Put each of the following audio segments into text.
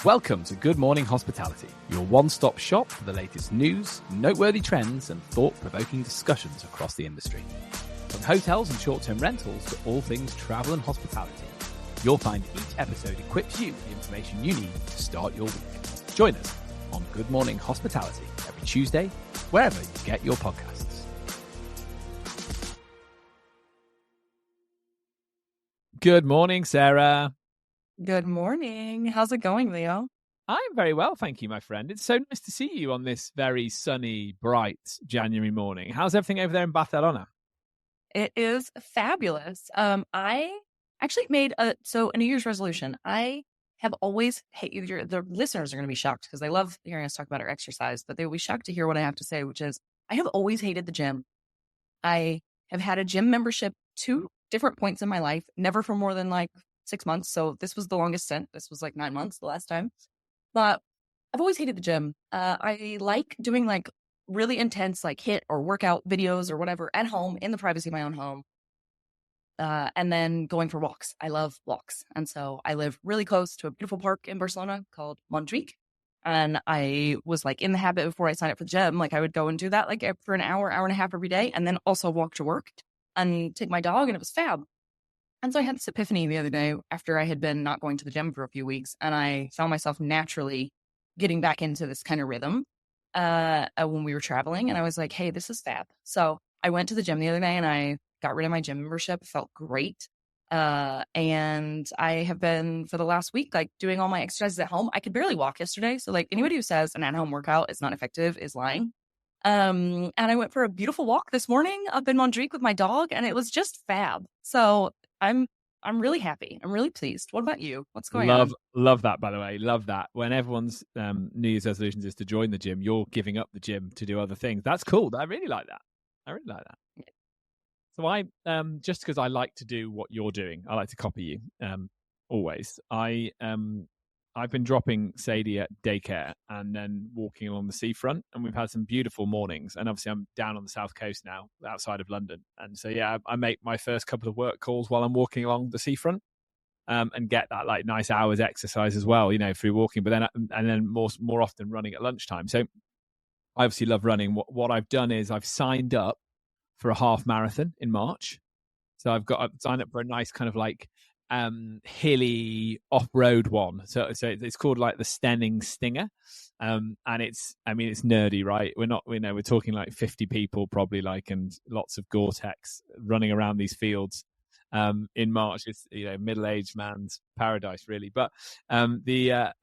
Welcome to Good Morning Hospitality, your one-stop shop for the latest news, noteworthy trends, and thought-provoking discussions across the industry. From hotels and short-term rentals to all things travel and hospitality, you'll find each episode equips you with the information you need to start your week. Join us on Good Morning Hospitality every Tuesday, wherever you get your podcasts. Good morning, Sarah. Good morning. How's it going, Leo? I'm very well, thank you, my friend. It's so nice to see you on this very sunny, bright January morning. How's everything over there in Barcelona? It is fabulous. I actually made a New Year's resolution. I have always hated, the listeners are going to be shocked because they love hearing us talk about our exercise, but they will be shocked to hear what I have to say, which is I have always hated the gym. I have had a gym membership 2 different points in my life, never for more than 6 months. So this was the longest stint. This was 9 months the last time. But I've always hated the gym. I like doing really intense HIIT or workout videos or whatever at home in the privacy of my own home. And then going for walks. I love walks. And so I live really close to a beautiful park in Barcelona called Montjuic. And I was in the habit before I signed up for the gym, I would go and do that for an hour, hour and a half every day, and then also walk to work and take my dog, and it was fab. And so I had this epiphany the other day after I had been not going to the gym for a few weeks, and I found myself naturally getting back into this kind of rhythm when we were traveling. And I was like, hey, this is fab. So I went to the gym the other day and I got rid of my gym membership. It felt great. And I have been for the last week, doing all my exercises at home. I could barely walk yesterday. So anybody who says an at-home workout is not effective is lying. And I went for a beautiful walk this morning up in Montjuic with my dog, and it was just fab. So I'm really happy. I'm really pleased. What about you? What's going on? Love that, by the way. Love that. When everyone's New Year's resolutions is to join the gym, you're giving up the gym to do other things. That's cool. I really like that. Yeah. So I, just because I like to do what you're doing, I like to copy you always. I've been dropping Sadie at daycare and then walking along the seafront, and we've had some beautiful mornings. And obviously I'm down on the south coast now, outside of London. And so, yeah, I make my first couple of work calls while I'm walking along the seafront, and get that nice hours exercise as well, through walking, but then more often running at lunchtime. So I obviously love running. What I've done is I've signed up for a half marathon in March. So I've signed up for a nice kind of hilly off-road one. So it's called the Stenning Stinger. And it's nerdy, right? We're talking 50 people probably, and lots of Gore-Tex running around these fields in March. It's middle-aged man's paradise, really. But the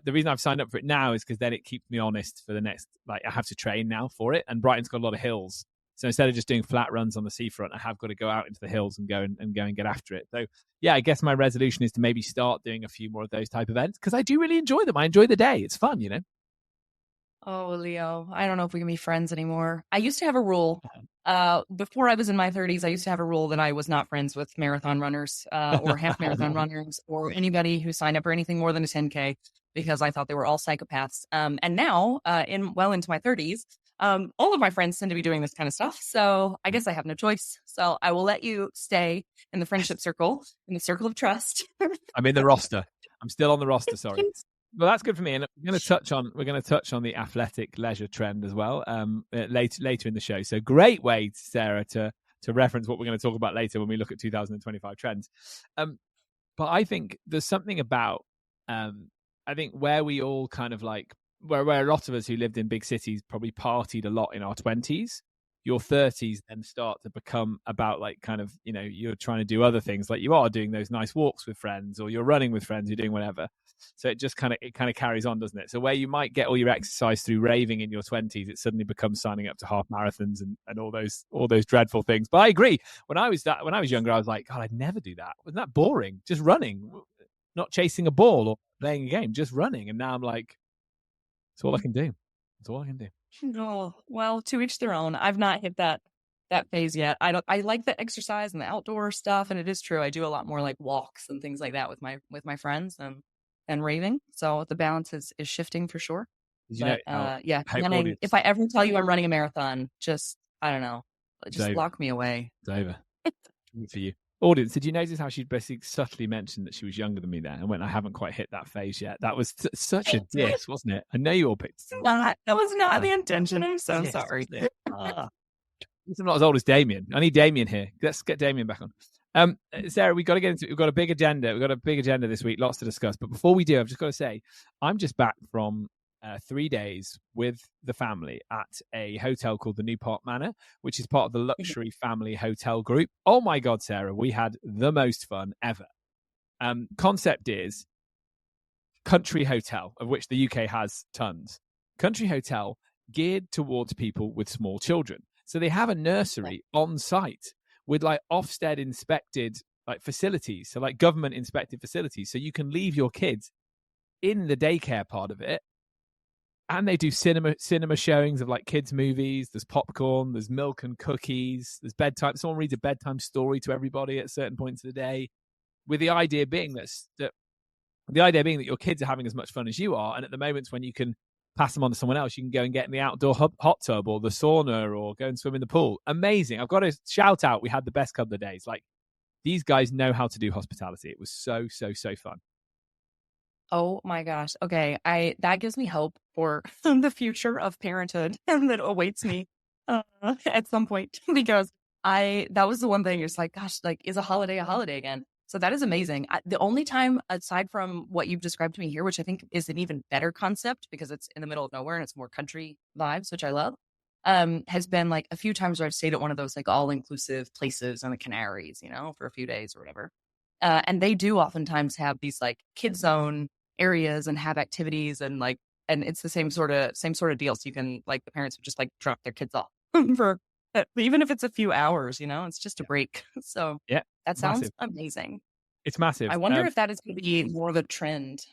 reason I've signed up for it now is because then it keeps me honest for the next, I have to train now for it, and Brighton's got a lot of hills. So instead of just doing flat runs on the seafront, I have got to go out into the hills and go and get after it. So yeah, I guess my resolution is to maybe start doing a few more of those type of events, because I do really enjoy them. I enjoy the day. It's fun, Oh, Leo, I don't know if we can be friends anymore. I used to have a rule. Before I was in my 30s, I used to have a rule that I was not friends with marathon runners or half marathon runners or anybody who signed up for anything more than a 10K, because I thought they were all psychopaths. And now, into my 30s, all of my friends tend to be doing this kind of stuff. So I guess I have no choice. So I will let you stay in the friendship circle, in the circle of trust. I'm in the roster. I'm still on the roster. Sorry. Well, that's good for me. And we're going to touch on the athletic leisure trend as well later in the show. So great way, Sarah, to reference what we're going to talk about later when we look at 2025 trends. But I think there's something about I think where we all kind of where a lot of us who lived in big cities probably partied a lot in our 20s, your 30s then start to become about you're trying to do other things, you are doing those nice walks with friends, or you're running with friends, you're doing whatever. So it just kind of carries on, doesn't it? So where you might get all your exercise through raving in your 20s, it suddenly becomes signing up to half marathons and all those dreadful things. But I agree. When I was younger, I was like, God, I'd never do that. Wasn't that boring? Just running, not chasing a ball or playing a game, just running. And now I'm like, it's all I can do. It's all I can do. Oh, well, to each their own. I've not hit that phase yet. I like the exercise and the outdoor stuff, and it is true. I do a lot more walks and things like that with my friends and raving. So the balance is shifting for sure. But, yeah. If I ever tell you I'm running a marathon, just I don't know, just lock me away. It's over. For you. Audience, did you notice how she basically subtly mentioned that she was younger than me there? And when I haven't quite hit that phase yet. That was such a diss, wasn't it? I know you all picked it. That was not the intention. I'm so Diss, sorry. wasn't it? I'm not as old as Damien. I need Damien here. Let's get Damien back on. Sarah, we've got to get into. We've got a big agenda. We've got a big agenda this week. Lots to discuss. But before we do, I've just got to say, I'm just back from 3 days with the family at a hotel called the Newport Manor, which is part of the luxury family hotel group. Oh my God, Sarah, we had the most fun ever. Concept is country hotel, of which the UK has tons. Country hotel geared towards people with small children. So they have a nursery on site with like Ofsted inspected like facilities, so like government inspected facilities, so you can leave your kids in the daycare part of it. And they do cinema showings of like kids movies. There's popcorn, there's milk and cookies, there's bedtime. Someone reads a bedtime story to everybody at certain points of the day, with the idea being that your kids are having as much fun as you are. And at the moments when you can pass them on to someone else, you can go and get in the outdoor hot tub or the sauna or go and swim in the pool. Amazing. I've got to shout out, we had the best couple of days. Like, these guys know how to do hospitality. It was so fun. Oh my gosh. Okay. That gives me hope for the future of parenthood that awaits me at some point, because that was the one thing. It's like, gosh, like, is a holiday again? So that is amazing. The only time, aside from what you've described to me here, which I think is an even better concept because it's in the middle of nowhere and it's more country vibes, which I love, has been like a few times where I've stayed at one of those like all-inclusive places on the Canaries, for a few days or whatever. And they do oftentimes have these like kid zone areas and have activities and it's the same sort of deal. So you can, like, the parents would just like drop their kids off for even if it's a few hours, it's just a break. So yeah, that sounds massive. amazing. It's massive. I wonder if that is going to be more of a trend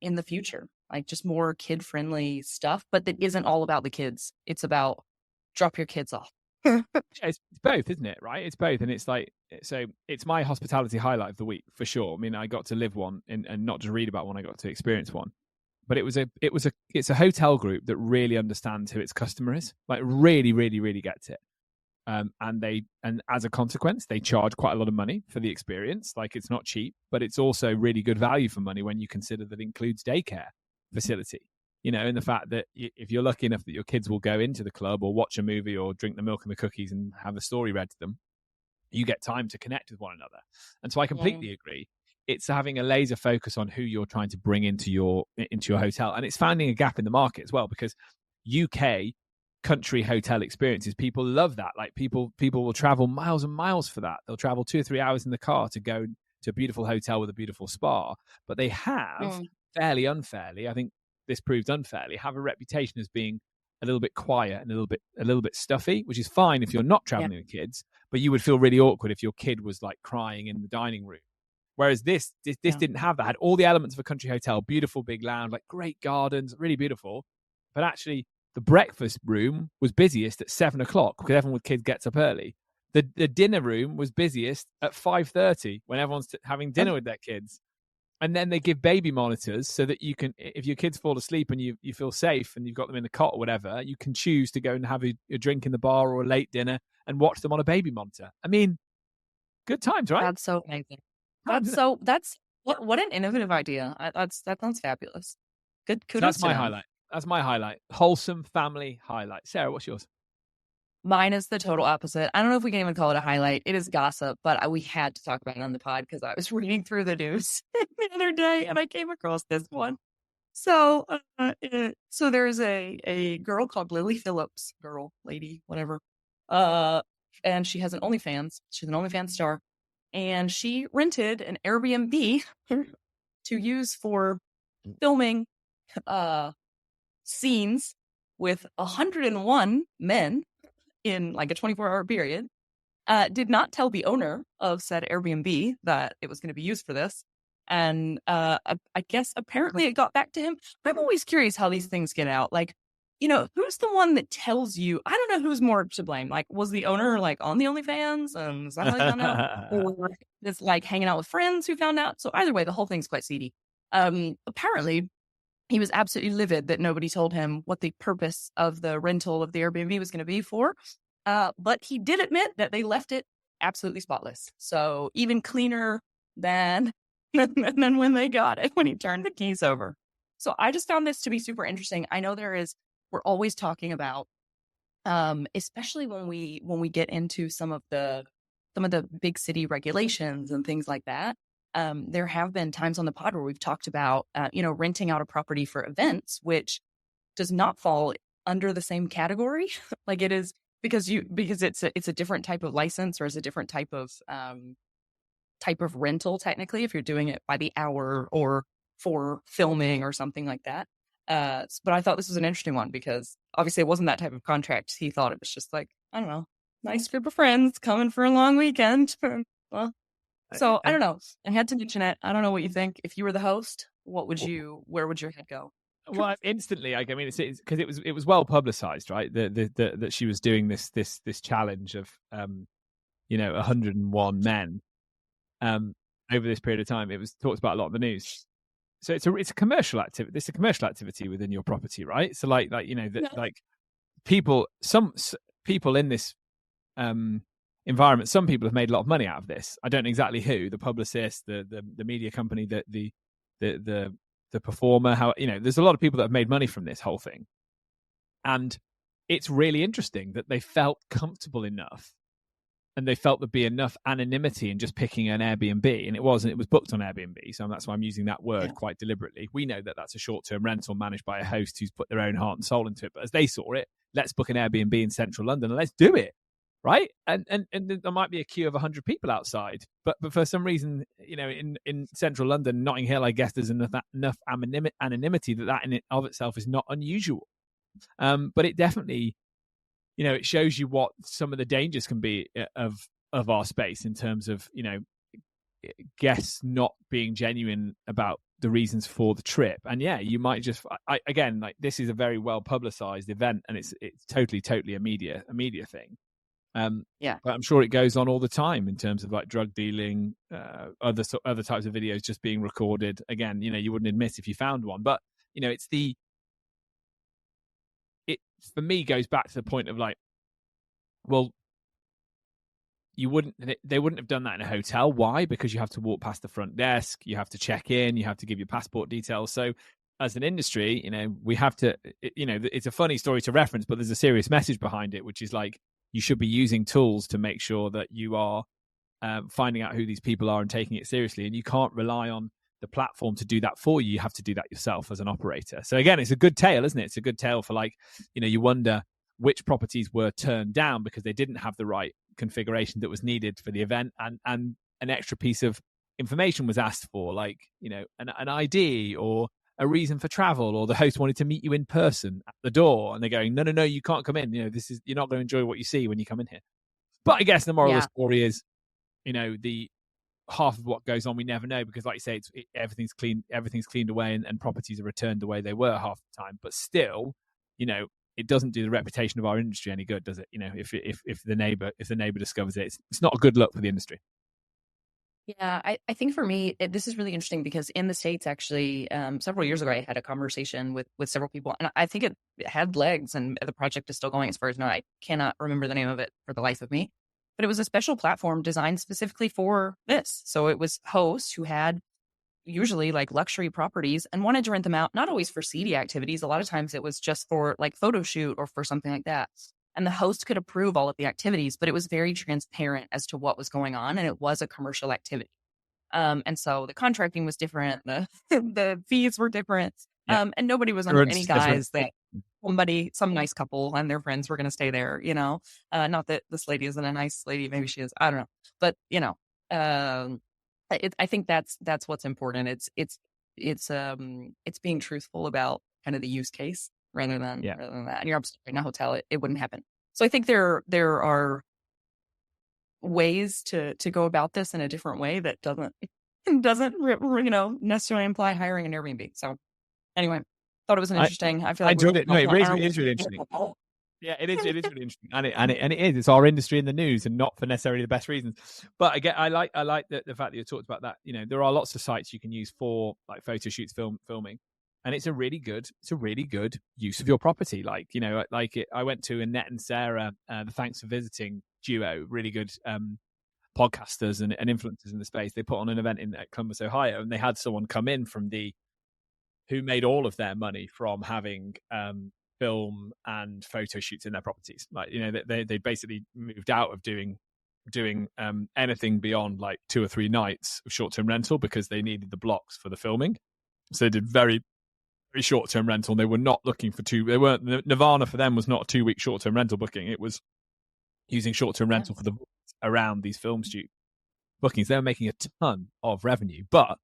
in the future, like just more kid friendly stuff, but that isn't all about the kids. It's about drop your kids off. It's both, isn't it? Right? It's both. And it's like, so it's my hospitality highlight of the week for sure. I mean, I got to live one and not just read about one, I got to experience one. But it's a hotel group that really understands who its customer is, like really gets it. And as a consequence, they charge quite a lot of money for the experience. Like, it's not cheap, but it's also really good value for money when you consider that it includes daycare facility. In the fact that if you're lucky enough that your kids will go into the club or watch a movie or drink the milk and the cookies and have a story read to them, you get time to connect with one another. And so I completely agree. It's having a laser focus on who you're trying to bring into your hotel. And it's finding a gap in the market as well, because UK country hotel experiences, people love that. Like, people will travel miles and miles for that. They'll travel 2 or 3 hours in the car to go to a beautiful hotel with a beautiful spa. But they have, fairly unfairly, I think this proves unfairly, have a reputation as being a little bit quiet and a little bit stuffy, which is fine if you're not traveling with kids, but you would feel really awkward if your kid was like crying in the dining room. Whereas this didn't have that. It had all the elements of a country hotel, beautiful big lounge, like great gardens, really beautiful. But actually, the breakfast room was busiest at 7:00 because everyone with kids gets up early. The dinner room was busiest at 5:30 when everyone's having dinner with their kids. And then they give baby monitors so that you can, if your kids fall asleep and you feel safe and you've got them in the cot or whatever, you can choose to go and have a drink in the bar or a late dinner and watch them on a baby monitor. I mean, good times, right? That's so amazing. What an innovative idea. That sounds fabulous. Good. Kudos. That's my highlight. That's my highlight. Wholesome family highlight. Sarah, what's yours? Mine is the total opposite. I don't know if we can even call it a highlight. It is gossip, but we had to talk about it on the pod because I was reading through the news the other day and I came across this one. So there's a girl called Lily Phillips, lady, whatever. And she has an OnlyFans. She's an OnlyFans star. And she rented an Airbnb to use for filming scenes with 101 men in like a 24-hour period. Did not tell the owner of said Airbnb that it was going to be used for this. And I guess apparently it got back to him. I'm always curious how these things get out. Like, who's the one that tells you? I don't know who's more to blame. Like, was the owner like on the OnlyFans? And is that how they found out? Or it's like hanging out with friends who found out? So either way, the whole thing's quite seedy. Apparently, he was absolutely livid that nobody told him what the purpose of the rental of the Airbnb was going to be for. But he did admit that they left it absolutely spotless. So even cleaner than than when they got it, when he turned the keys over. So I just found this to be super interesting. I know we're always talking about, especially when we get into some of the big city regulations and things like that. There have been times on the pod where we've talked about, renting out a property for events, which does not fall under the same category. Like it is, because it's a different type of license, or it's a different type of rental, technically, if you're doing it by the hour or for filming or something like that. But I thought this was an interesting one because obviously it wasn't that type of contract. He thought it was just like, I don't know, nice group of friends coming for a long weekend. Well, so I don't know. I had to mention it. I don't know what you think. If you were the host, where would your head go? Well, instantly, I mean, it's because it was well publicized, right? That she was doing this challenge of 101 men over this period of time. It was talked about a lot in the news. So it's a commercial activity. It's a commercial activity within your property, right? So like some people in this environment, some people have made a lot of money out of this. I don't know exactly who, the publicist, the media company, the performer, how, there's a lot of people that have made money from this whole thing. And it's really interesting that they felt comfortable enough, and they felt there'd be enough anonymity in just picking an Airbnb, and it was booked on Airbnb. So that's why I'm using that word quite deliberately. We know that that's a short-term rental managed by a host who's put their own heart and soul into it. But as they saw it, let's book an Airbnb in central London and let's do it. Right. And there might be a queue of 100 people outside, but for some reason, in central London, Notting Hill, I guess there's enough anonymity that in it of itself is not unusual. But it definitely, it shows you what some of the dangers can be of our space in terms of, guests not being genuine about the reasons for the trip. And yeah, you might just, again, like, this is a very well publicized event, and it's totally a media thing. But I'm sure it goes on all the time in terms of like drug dealing, other types of videos just being recorded. Again, you wouldn't admit if you found one, but it for me goes back to the point of like, well, they wouldn't have done that in a hotel. Why? Because you have to walk past the front desk, you have to check in, you have to give your passport details. So as an industry, we have to, it's a funny story to reference, but there's a serious message behind it, which is like, you should be using tools to make sure that you are finding out who these people are and taking it seriously. And you can't rely on the platform to do that for you. You have to do that yourself as an operator. So again, it's a good tale, isn't it? It's a good tale for like, you wonder which properties were turned down because they didn't have the right configuration that was needed for the event, and an extra piece of information was asked for, like, an ID or a reason for travel, or the host wanted to meet you in person at the door, and they're going, no, you can't come in. You're not going to enjoy what you see when you come in here. But I guess the moral of the story is, the half of what goes on we never know, because like you say, everything's cleaned away, and properties are returned the way they were half the time. But still, it doesn't do the reputation of our industry any good, does it? If the neighbor discovers it, it's not a good look for the industry. Yeah, I think for me, this is really interesting because in the States, actually, several years ago, I had a conversation with several people, and I think it had legs, and the project is still going as far as now. I cannot remember the name of it for the life of me, but it was a special platform designed specifically for this. So it was hosts who had usually like luxury properties and wanted to rent them out, not always for seedy activities. A lot of times it was just for like photo shoot or for something like that. And the host could approve all of the activities, but it was very transparent as to what was going on. And it was a commercial activity. And so the contracting was different. The fees were different. And nobody was under any guise that some nice couple and their friends were going to stay there, not that this lady isn't a nice lady. Maybe she is. I don't know. But, I think that's what's important. It's being truthful about kind of the use case rather than that. And you're absolutely right. In a hotel, it wouldn't happen. So I think there are ways to go about this in a different way that doesn't necessarily imply hiring an Airbnb. So anyway, thought it was an interesting. I feel like I enjoyed it. No, it is really interesting. Yeah, it is really interesting, and it is. It's our industry in the news, and not for necessarily the best reasons. But again, I like the fact that you talked about that. There are lots of sites you can use for like photo shoots, filming, and it's a really good use of your property. I went to Annette and Sarah, the Thanks for Visiting duo, really good podcasters and influencers in the space. They put on an event at Columbus, Ohio, and they had someone come in from who made all of their money from having film and photo shoots in their properties. Like, they basically moved out of doing anything beyond like 2 or 3 nights of short-term rental because they needed the blocks for the filming. So they did very, very short-term rental. And they were not looking for Nirvana for them was not a 2-week short-term rental booking. It was using short-term rental for the around these film shoot bookings. They were making a ton of revenue, but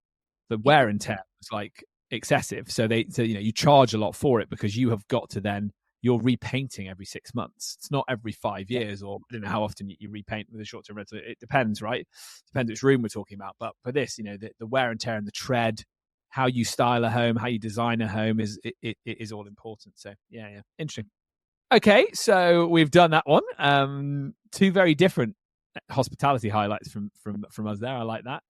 the wear and tear was like excessive. So you charge a lot for it because you have got to you're repainting every 6 months. It's not every 5 years, or I don't know how often you repaint with a short-term rental. It depends, right? Depends which room we're talking about. But for this, the wear and tear and the tread, how you style a home, how you design a home is all important. So yeah, interesting. Okay, so we've done that one. 2 very different hospitality highlights from us there. I like that.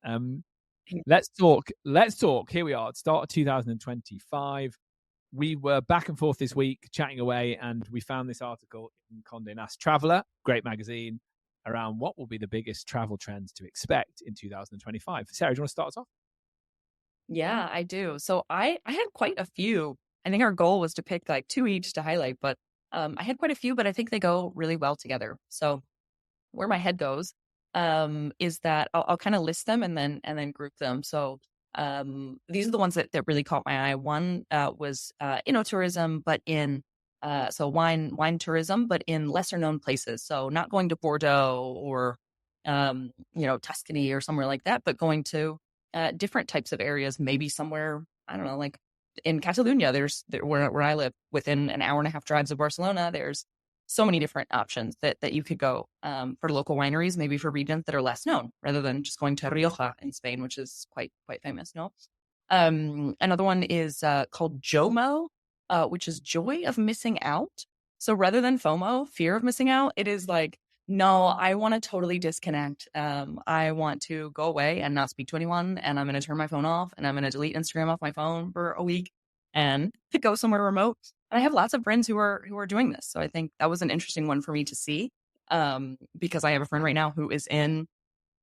Let's talk. Here we are at start of 2025. We were back and forth this week chatting away, and we found this article in Condé Nast Traveler, great magazine, around what will be the biggest travel trends to expect in 2025. Sarah, do you want to start us off? Yeah, I do. So I had quite a few. I think our goal was to pick like 2 each to highlight, but I had quite a few, but I think they go really well together. So where my head goes is that I'll kind of list them and then group them. So these are the ones that really caught my eye. One was enoturism, but in so wine tourism, but in lesser known places. So not going to Bordeaux or Tuscany or somewhere like that, but going to different types of areas. Maybe somewhere, I don't know, like in Catalonia. Where I live, within an hour and a half drives of Barcelona. There's so many different options that you could go for local wineries, maybe for regions that are less known, rather than just going to Rioja in Spain, which is quite famous. No, another one is called JOMO, which is joy of missing out. So rather than FOMO, fear of missing out, it is like, no, I want to totally disconnect. I want to go away and not speak to anyone, and I'm going to turn my phone off, and I'm going to delete Instagram off my phone for a week and to go somewhere remote. And I have lots of friends who are doing this. So I think that was an interesting one for me to see, because I have a friend right now who is in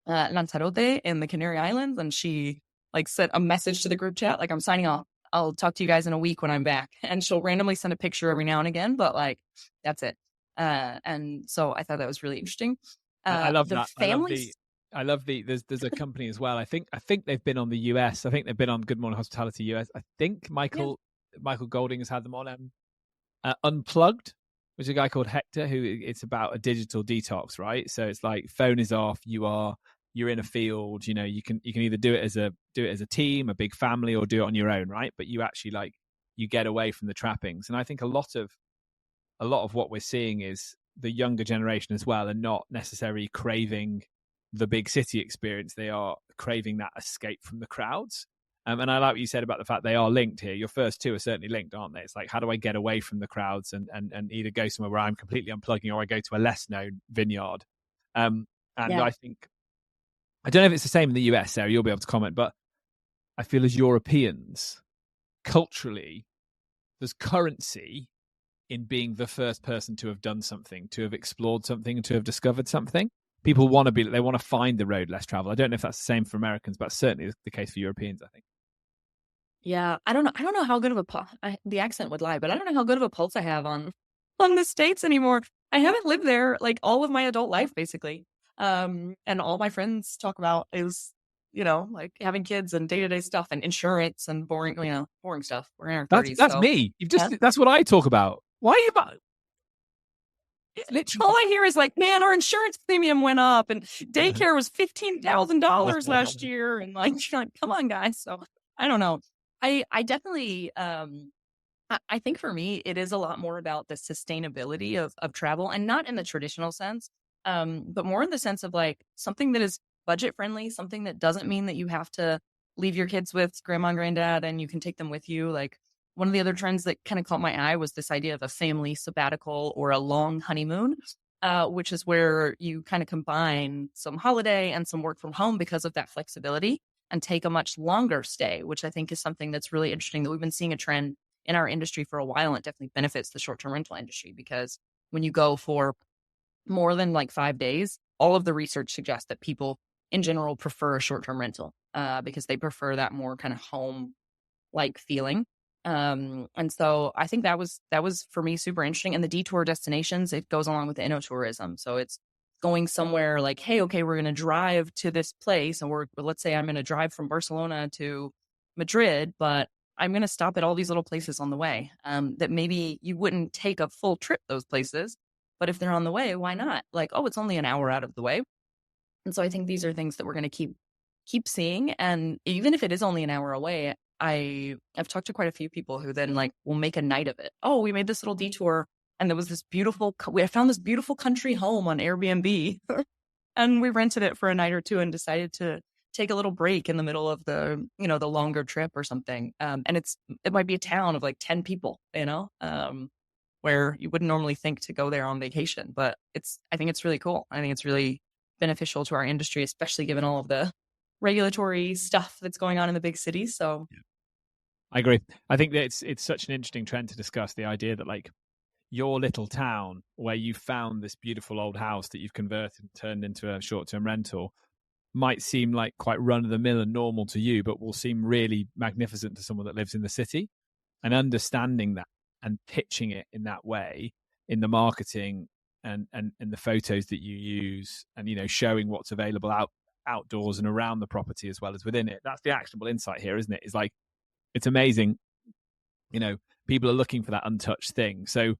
Lanzarote in the Canary Islands, and she like sent a message to the group chat, like, I'm signing off. I'll talk to you guys in a week when I'm back. And she'll randomly send a picture every now and again, but like, that's it. And so I thought that was really interesting. I love that. Families. I love there's a company as well. I think they've been on the US. I think they've been on Good Morning Hospitality US. I think Michael Golding has had them on Unplugged, which is a guy called Hector, who it's about a digital detox, right? So it's like phone is off, you're in a field, you can either do it as a team, a big family, or do it on your own, right? But you actually you get away from the trappings. And I think a lot of what we're seeing is the younger generation as well, and not necessarily craving the big city experience. They are craving that escape from the crowds. And I like what you said about the fact they are linked here. Your first 2 are certainly linked, aren't they? It's like, how do I get away from the crowds and either go somewhere where I'm completely unplugging, or I go to a less known vineyard. I think, I don't know if it's the same in the US, Sarah, you'll be able to comment, but I feel as Europeans, culturally, there's currency in being the first person to have done something, to have explored something, and to have discovered something. People want to find the road less traveled. I don't know if that's the same for Americans, but certainly the case for Europeans, I think. Yeah, I don't know how good of the accent would lie, but I don't know how good of a pulse I have on the States anymore. I haven't lived there like all of my adult life, basically. And all my friends talk about is, like having kids and day-to-day stuff and insurance and boring stuff. We're in our 30s. That's me. That's what I talk about. Why are you about? All I hear is like, man, our insurance premium went up and daycare was $15,000 last year. And like, come on, guys. So I don't know. I definitely, I think for me, it is a lot more about the sustainability of travel, and not in the traditional sense, but more in the sense of like something that is budget friendly, something that doesn't mean that you have to leave your kids with grandma and granddad and you can take them with you. Like, one of the other trends that kind of caught my eye was this idea of a family sabbatical or a long honeymoon, which is where you kind of combine some holiday and some work from home because of that flexibility, and take a much longer stay, which I think is something that's really interesting, that we've been seeing a trend in our industry for a while. And it definitely benefits the short-term rental industry, because when you go for more than like 5 days, all of the research suggests that people in general prefer a short-term rental because they prefer that more kind of home like feeling. And so I think that was for me super interesting. And the detour destinations, it goes along with the ennotourism. So it's going somewhere like, hey, okay, we're going to drive to this place, and let's say I'm going to drive from Barcelona to Madrid, but I'm going to stop at all these little places on the way that maybe you wouldn't take a full trip those places, but if they're on the way, why not? Like, oh, it's only an hour out of the way. And so I think these are things that we're going to keep seeing. And even if it is only an hour away, I've talked to quite a few people who then like will make a night of it. Oh, we made this little detour, and there was this I found this beautiful country home on Airbnb, and we rented it for a night or two and decided to take a little break in the middle of the longer trip or something. And it might be a town of like 10 people, where you wouldn't normally think to go there on vacation, but I think it's really cool. I think it's really beneficial to our industry, especially given all of the regulatory stuff that's going on in the big cities. So I agree. I think that it's such an interesting trend to discuss, the idea that like your little town where you found this beautiful old house that you've converted and turned into a short-term rental might seem like quite run-of-the-mill and normal to you, but will seem really magnificent to someone that lives in the city. And understanding that and pitching it in that way in the marketing and the photos that you use, and showing what's available outdoors and around the property as well as within it. That's the actionable insight here, isn't it? It's like, it's amazing. People are looking for that untouched thing. So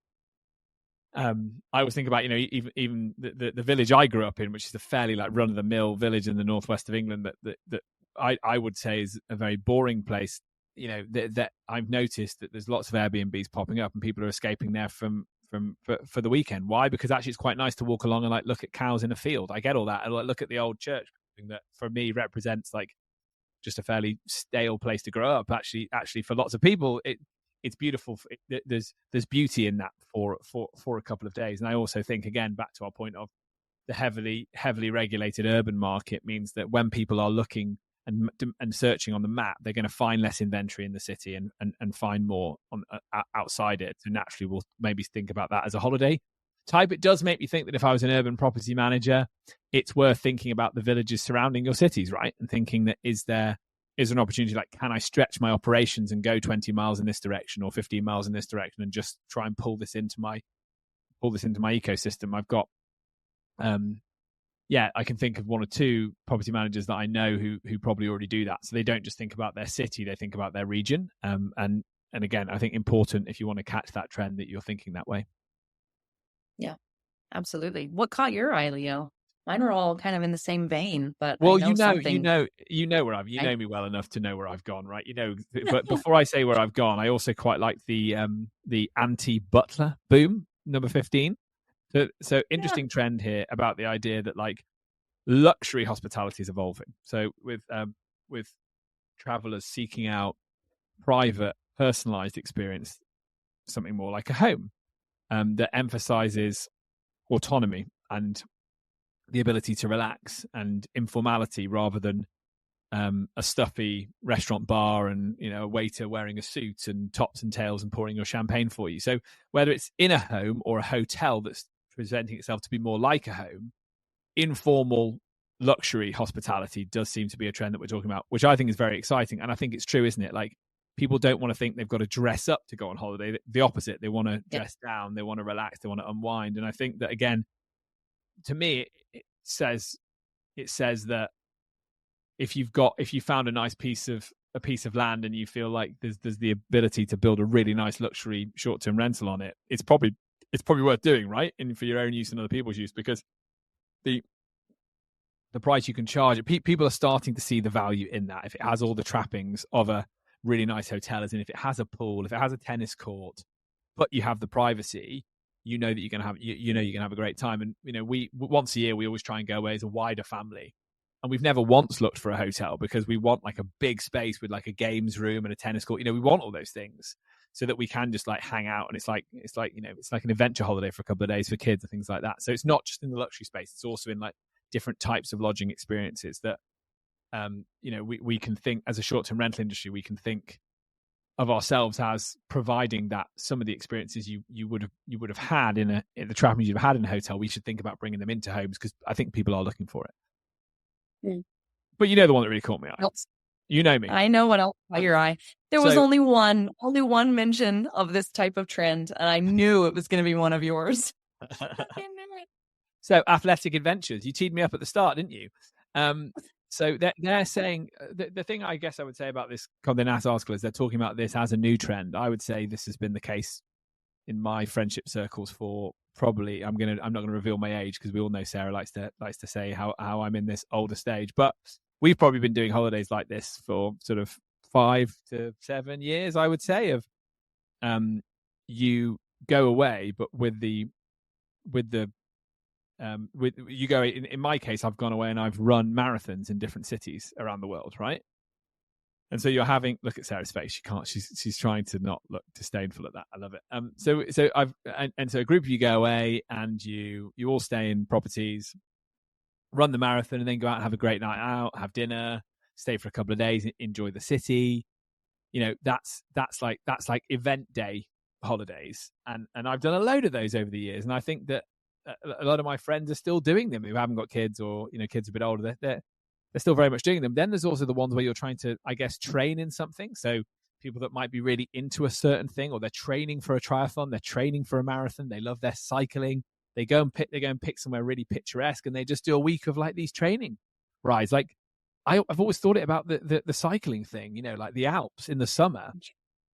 I always think about, even the village I grew up in, which is a fairly like run of the mill village in the northwest of England that I would say is a very boring place. That I've noticed that there's lots of Airbnbs popping up and people are escaping there for the weekend. Why? Because actually it's quite nice to walk along and like look at cows in a field. I get all that. And like look at the old church that for me represents like just a fairly stale place to grow up. Actually for lots of people, it's beautiful. There's beauty in that for a couple of days. And I also think, again, back to our point of the heavily regulated urban market means that when people are looking and searching on the map, they're going to find less inventory in the city and find more on outside it. So naturally, we'll maybe think about that as a holiday type. It does make me think that if I was an urban property manager, it's worth thinking about the villages surrounding your cities, right? And thinking that is there an opportunity, like, can I stretch my operations and go 20 miles in this direction or 15 miles in this direction and just try and pull this into my ecosystem? I've got I can think of one or two property managers that I know who probably already do that. So they don't just think about their city, they think about their region. And again, I think important, if you want to catch that trend, that you're thinking that way. Yeah, absolutely. What caught your eye, Leo? Mine were all kind of in the same vein, but well, I know something. You know where you know me well enough to know where I've gone, right? But before I say where I've gone, I also quite like the anti-butler boom, number 15. So interesting trend here about the idea that like luxury hospitality is evolving. So with travelers seeking out private, personalized experience, something more like a home that emphasizes autonomy and the ability to relax and informality rather than a stuffy restaurant bar and a waiter wearing a suit and tops and tails and pouring your champagne for you. So whether it's in a home or a hotel that's presenting itself to be more like a home, informal luxury hospitality does seem to be a trend that we're talking about, which I think is very exciting. And I think it's true, isn't it? Like, people don't want to think they've got to dress up to go on holiday. The opposite. They want to dress down. They want to relax. They want to unwind. And I think that, again, to me, it says that if you found a nice piece of land and you feel like there's the ability to build a really nice luxury short-term rental on it, it's probably worth doing, right? And for your own use and other people's use, because the price you can charge, people are starting to see the value in that. If it has all the trappings of a really nice hotel, as in if it has a pool, if it has a tennis court, but you have the privacy, that you're going to have you're going to have a great time. And we once a year we always try and go away as a wider family, and we've never once looked for a hotel because we want like a big space with like a games room and a tennis court. We want all those things so that we can just like hang out, and it's like it's like an adventure holiday for a couple of days for kids and things like that. So it's not just in the luxury space, it's also in like different types of lodging experiences that we can think, as a short-term rental industry, we can think of ourselves as providing that some of the experiences you would have had in the traveling you've had in a hotel, we should think about bringing them into homes, because I think people are looking for it. Mm. But you know the one that really caught my eye. You know me. I know what else caught your eye. There was only one mention of this type of trend, and I knew it was going to be one of yours. So athletic adventures. You teed me up at the start, didn't you? So they're saying the thing I guess I would say about this Condé Nast article is they're talking about this as a new trend. I would say this has been the case in my friendship circles for probably, I'm not going to reveal my age, because we all know Sarah likes to say how I'm in this older stage, but we've probably been doing holidays like this for sort of 5 to 7 years, I would say, of you go away, but with you go, in my case, I've gone away and I've run marathons in different cities around the world, right? And so you're having, look at Sarah's face. She can't. She's trying to not look disdainful at that. I love it. So a group of you go away and you all stay in properties, run the marathon, and then go out and have a great night out, have dinner, stay for a couple of days, enjoy the city. You know, that's like event day holidays, and I've done a load of those over the years, and I think that a lot of my friends are still doing them who haven't got kids, or kids a bit older. They're still very much doing them. Then there's also the ones where you're trying to, I guess, train in something. So people that might be really into a certain thing, or they're training for a triathlon, they're training for a marathon, they love their cycling. They go and pick somewhere really picturesque, and they just do a week of like these training rides. Like I've always thought it about the cycling thing, like the Alps in the summer.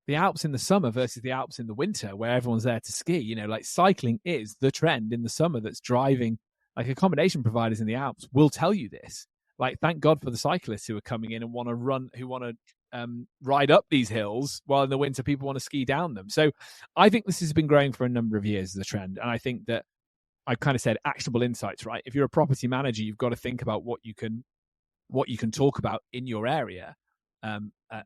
The Alps in the summer versus the Alps in the winter, where everyone's there to ski. Like cycling is the trend in the summer that's driving. Like accommodation providers in the Alps will tell you this. Like, thank God for the cyclists who are coming in and want to run, who want to ride up these hills, while in the winter people want to ski down them. So I think this has been growing for a number of years as a trend. And I think that I've kind of said actionable insights, right? If you're a property manager, you've got to think about what you can talk about in your area.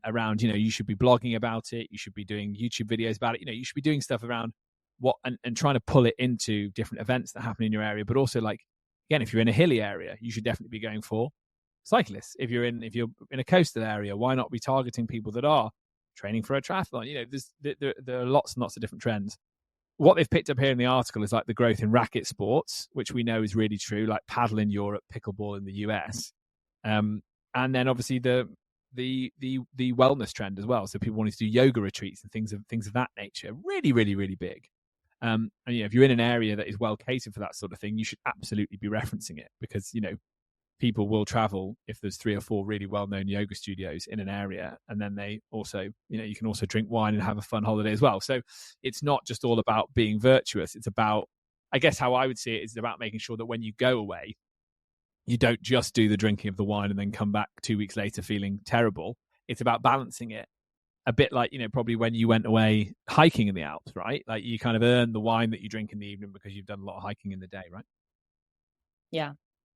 Around, you should be blogging about it, you should be doing YouTube videos about it, you should be doing stuff around what and trying to pull it into different events that happen in your area. But also, like, again, if you're in a hilly area, you should definitely be going for cyclists. If you're in a coastal area, why not be targeting people that are training for a triathlon? There are lots and lots of different trends. What they've picked up here in the article is like the growth in racket sports, which we know is really true, like paddle in Europe, pickleball in the US, and then obviously the wellness trend as well. So people wanting to do yoga retreats and things of that nature, really, really, really big. And if you're in an area that is well catered for that sort of thing, you should absolutely be referencing it, because people will travel if there's 3 or 4 really well-known yoga studios in an area, and then they also, you can also drink wine and have a fun holiday as well. So it's not just all about being virtuous. It's about, I guess how I would see it is about making sure that when you go away, you don't just do the drinking of the wine and then come back 2 weeks later feeling terrible. It's about balancing it a bit, like, probably when you went away hiking in the Alps, right? Like, you kind of earn the wine that you drink in the evening because you've done a lot of hiking in the day, right? Yeah,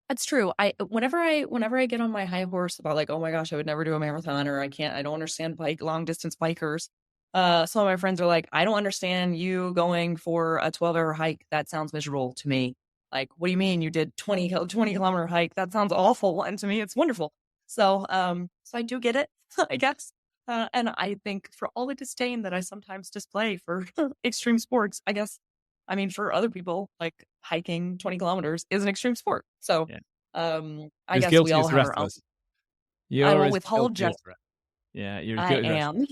that's true. Whenever I get on my high horse about like, oh my gosh, I would never do a marathon, or I don't understand long distance bikers. Some of my friends are like, I don't understand you going for a 12-hour hike. That sounds miserable to me. Like, what do you mean you did 20 kilometer hike? That sounds awful. And to me, it's wonderful. So I do get it, I guess. And I think for all the disdain that I sometimes display for extreme sports, I guess, I mean, for other people, like hiking 20 kilometers is an extreme sport. So I guess we all have our own. I will withhold judgment. Yeah, you're I am.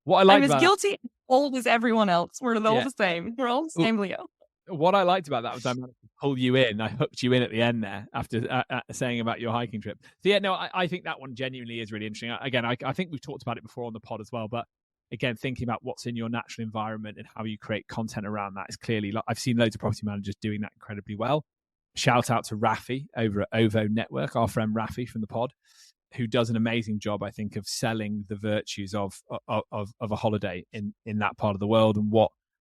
What I like I'm as guilty and old as everyone else. We're all the same. We're all the same, Leo. What I liked about that was I managed to pull you in. I hooked you in at the end there after saying about your hiking trip. So yeah, no, I think that one genuinely is really interesting. Again, I think we've talked about it before on the pod as well, but again, thinking about what's in your natural environment and how you create content around that is clearly, like, I've seen loads of property managers doing that incredibly well. Shout out to Rafi over at OVO Network, our friend Rafi from the pod, who does an amazing job, I think, of selling the virtues of a holiday in that part of the world,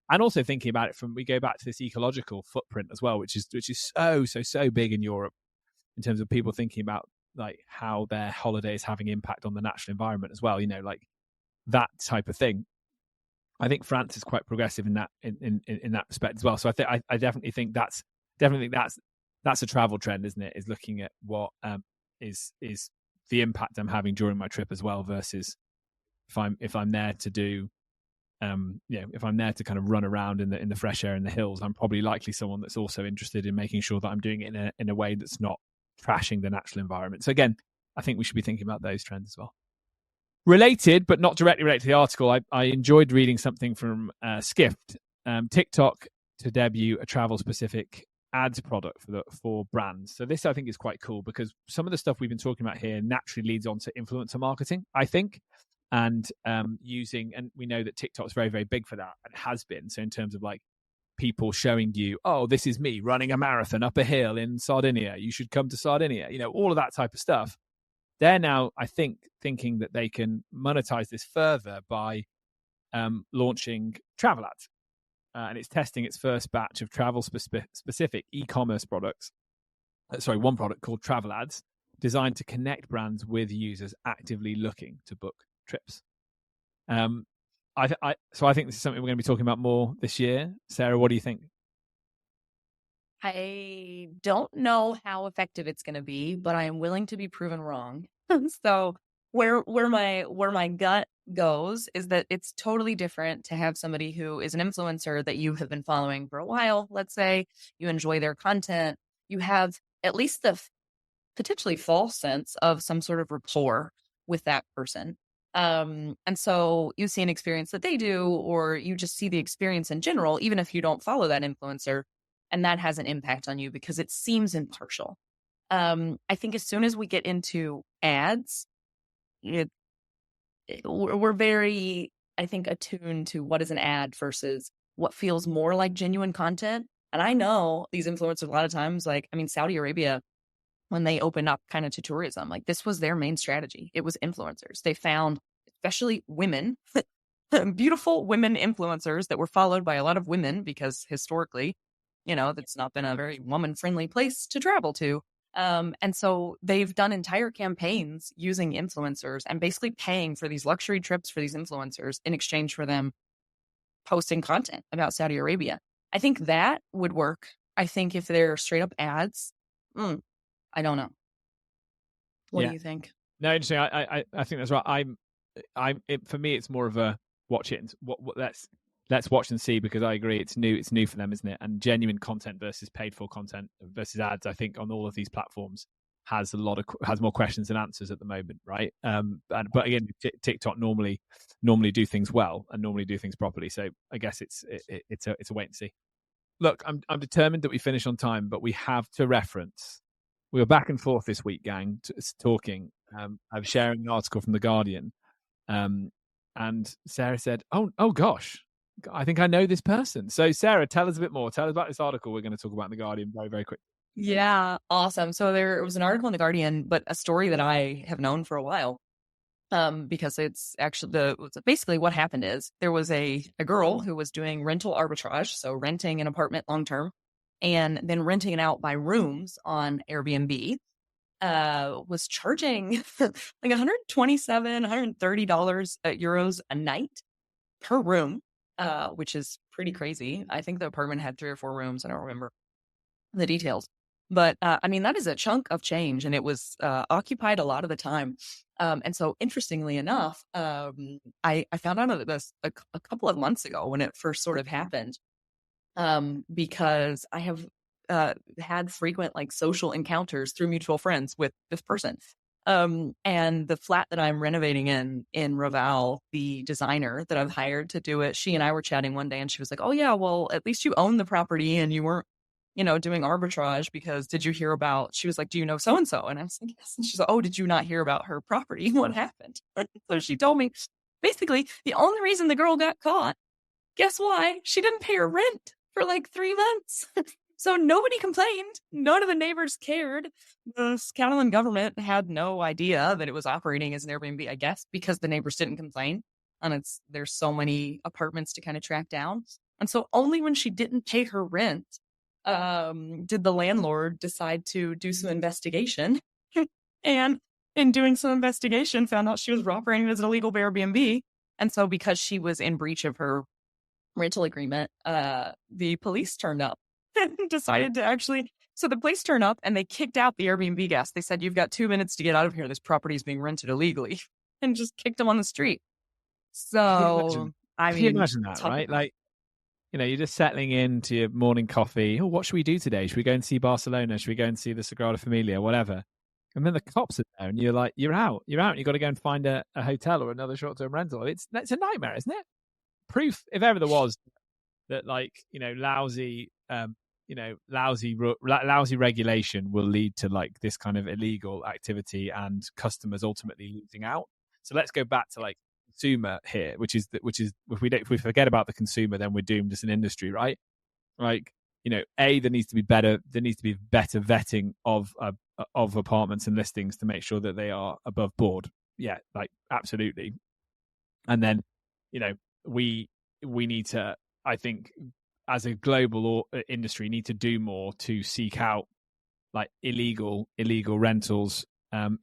and also thinking about it we go back to this ecological footprint as well, which is so big in Europe in terms of people thinking about like how their holiday is having impact on the natural environment as well. Like that type of thing. I think France is quite progressive in that in that respect as well. So I definitely think that's a travel trend, isn't it? Is looking at what is the impact I'm having during my trip as well, versus if I'm there to do if I'm there to kind of run around in the fresh air in the hills, I'm probably likely someone that's also interested in making sure that I'm doing it in a way that's not trashing the natural environment. So again, I think we should be thinking about those trends as well. Related, but not directly related to the article, I enjoyed reading something from Skift, TikTok to debut a travel-specific ads product for brands. So this, I think, is quite cool because some of the stuff we've been talking about here naturally leads on to influencer marketing, I think, and and we know that TikTok's very, very big for that and has been. So in terms of like people showing you, oh, this is me running a marathon up a hill in Sardinia, you should come to Sardinia, all of that type of stuff. They're now, I think, thinking that they can monetize this further by launching travel ads. And it's testing its first batch of travel-specific e-commerce products. One product called Travel Ads, designed to connect brands with users actively looking to book trips. So I think this is something we're going to be talking about more this year. Sarah, what do you think? I don't know how effective it's going to be, but I am willing to be proven wrong. So where my gut goes is that it's totally different to have somebody who is an influencer that you have been following for a while. Let's say you enjoy their content, you have at least the potentially false sense of some sort of rapport with that person. And so you see an experience that they do, or you just see the experience in general, even if you don't follow that influencer, and that has an impact on you because it seems impartial. I think as soon as we get into ads, we're very, I think, attuned to what is an ad versus what feels more like genuine content. And I know these influencers a lot of times, Saudi Arabia, when they opened up kind of to tourism, like this was their main strategy. It was influencers. They found, especially women, beautiful women influencers that were followed by a lot of women because historically, that's not been a very woman-friendly place to travel to. And so they've done entire campaigns using influencers and basically paying for these luxury trips for these influencers in exchange for them posting content about Saudi Arabia. I think that would work. I think if they're straight up ads, I don't know. What do you think? No, interesting. I think that's right. For me, it's more of a watch it. Let's watch and see, because I agree it's new for them, isn't it? And genuine content versus paid for content versus ads, I think on all of these platforms has more questions than answers at the moment, right? But again, TikTok normally do things well and normally do things properly. So I guess it's a wait and see. Look, I'm determined that we finish on time, but we have to reference. We were back and forth this week, gang, talking. I was sharing an article from The Guardian, and Sarah said, "Oh gosh, I think I know this person." So, Sarah, tell us a bit more. Tell us about this article we're going to talk about in The Guardian very, very quickly. Yeah, awesome. So there was an article in The Guardian, but a story that I have known for a while. Because it's actually basically what happened is there was a girl who was doing rental arbitrage, so renting an apartment long term and then renting it out by rooms on Airbnb. Was charging like $127, $130 euros a night per room, which is pretty crazy. I think the apartment had 3 or 4 rooms. I don't remember the details. But that is a chunk of change, and it was occupied a lot of the time. And so, interestingly enough, I found out of this a couple of months ago when it first sort of happened, because I have had frequent social encounters through mutual friends with this person. And the flat that I'm renovating in Raval, the designer that I've hired to do it, she and I were chatting one day, and she was like, "Oh yeah, well, at least you own the property and you weren't doing arbitrage, because did you hear about," she was like, "Do you know so-and-so?" And I was like, "Yes." And she's like, "Oh, did you not hear about her property? What happened?" So she told me, basically, the only reason the girl got caught, guess why? She didn't pay her rent for 3 months. So nobody complained. None of the neighbors cared. The Catalan government had no idea that it was operating as an Airbnb, I guess, because the neighbors didn't complain. And there's so many apartments to kind of track down. And so only when she didn't pay her rent did the landlord decide to do some investigation. And in doing some investigation, found out she was operating as an illegal Airbnb. And so because she was in breach of her rental agreement, the police turned up and decided to so the police turned up and they kicked out the Airbnb guest. They said, "You've got 2 minutes to get out of here. This property is being rented illegally," and just kicked them on the street. So I Can you mean, imagine that, right? Like, you're just settling into your morning coffee. Oh, what should we do today? Should we go and see Barcelona? Should we go and see the Sagrada Familia? Whatever. And then the cops are there, and you're like, you're out. You've got to go and find a hotel or another short-term rental. It's a nightmare, isn't it? Proof, if ever there was, that lousy regulation will lead to like this kind of illegal activity and customers ultimately losing out. So let's go back to like consumer here, which is if we forget about the consumer, then we're doomed as an industry, right? Like, there needs to be better vetting of apartments and listings to make sure that they are above board. Yeah, like absolutely. And then, we need to, I think, as a global industry, need to do more to seek out like illegal rentals.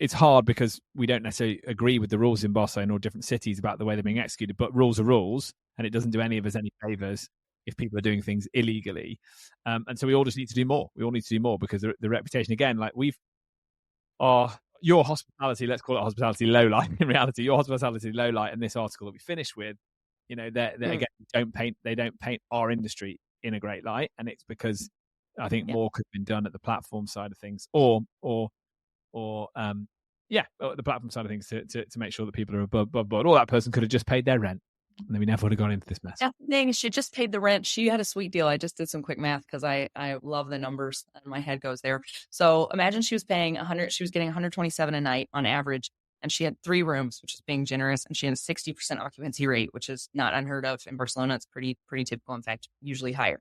It's hard because we don't necessarily agree with the rules in Barcelona or different cities about the way they're being executed, but rules are rules, and it doesn't do any of us any favors if people are doing things illegally. And so we all just need to do more. We all need to do more because the reputation, again, like your hospitality, let's call it hospitality low light. In reality, your hospitality low light in this article that we finished with, they again they don't paint our industry in a great light, and it's because I think more could have been done at the platform side of things, or the platform side of things to make sure that people are above board. Or that person could have just paid their rent, and then we never would have gone into this mess. Yeah, dang, she just paid the rent. She had a sweet deal. I just did some quick math because I love the numbers and my head goes there. So imagine she was paying 100. She was getting 127 a night on average, and she had 3 rooms, which is being generous, and she had a 60% occupancy rate, which is not unheard of in Barcelona. It's pretty typical. In fact, usually higher.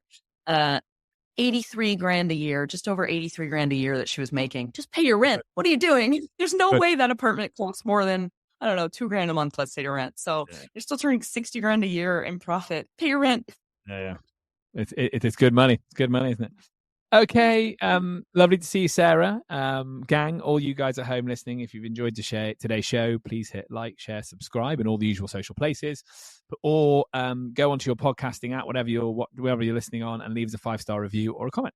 83 grand a year, just over 83 grand a year that she was making. Just pay your rent. What are you doing? There's no way that apartment costs more than, I don't know, $2 grand a month, let's say, to rent. So you're still turning 60 grand a year in profit. Pay your rent. Yeah. It's good money. It's good money, isn't it? Okay. Lovely to see you, Sarah. Gang, all you guys at home listening, if you've enjoyed today's show, please hit like, share, subscribe in all the usual social places. Or go onto your podcasting app, wherever you're listening on, and leave us a 5-star review or a comment.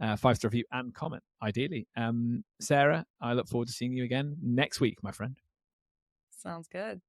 5-star review and comment, ideally. Sarah, I look forward to seeing you again next week, my friend. Sounds good.